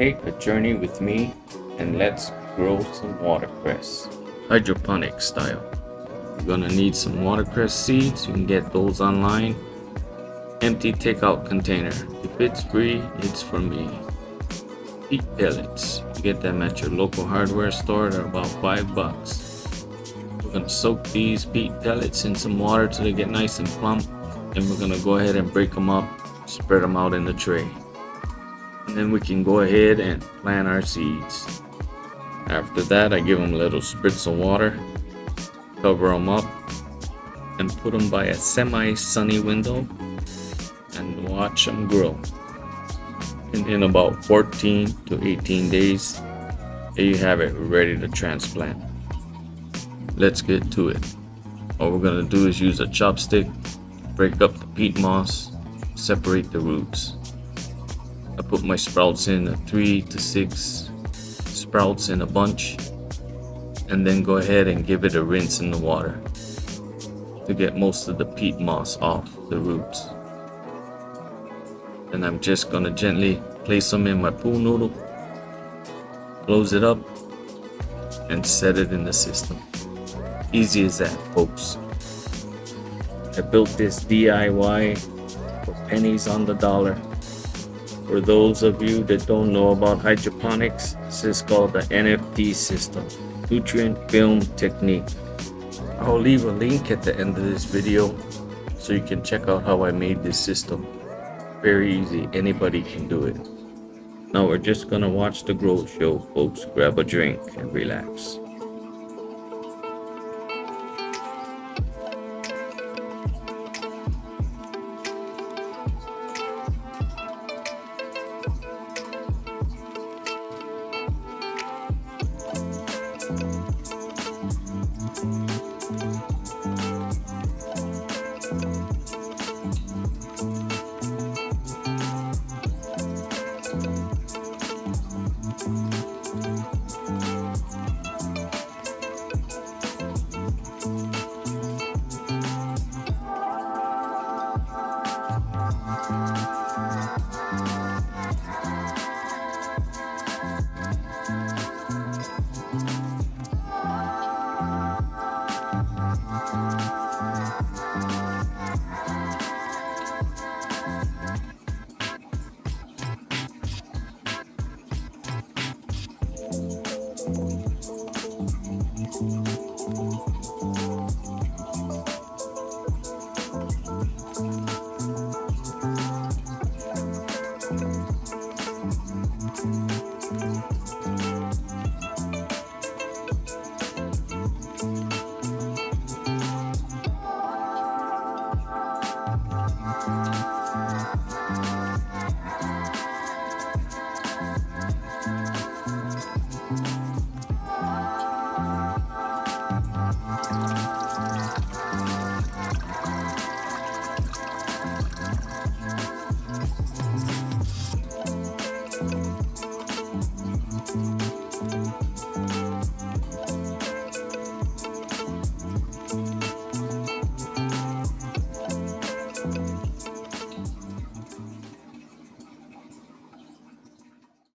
Take a journey with me and let's grow some watercress. Hydroponic style. You're gonna need some watercress seeds. You can get those online. Empty takeout container. If it's free, it's for me. Peat pellets. You get them at your local hardware store. They're about $5. We're gonna soak these peat pellets in some water till they get nice and plump. And we're gonna go ahead and break them up, spread them out in the tray. And then we can go ahead and plant our seeds. After that, I give them a little spritz of water, cover them up, and put them by a semi-sunny window and watch them grow. And in about 14 to 18 days, there you have it, ready to transplant. Let's get to it. What we're gonna do is use a chopstick, break up the peat moss, separate the roots. I put my sprouts in 3 to 6 sprouts in a bunch, and then go ahead and give it a rinse in the water to get most of the peat moss off the roots. And I'm just gonna gently place them in my pool noodle, close it up, and set it in the system. Easy as that, folks. I built this DIY for pennies on the dollar. For those of you that don't know about hydroponics, this is called the NFT system, nutrient film technique. I'll leave a link at the end of this video so you can check out how I made this system. Very easy, anybody can do it. Now we're just gonna watch the growth show, folks. Grab a drink and relax.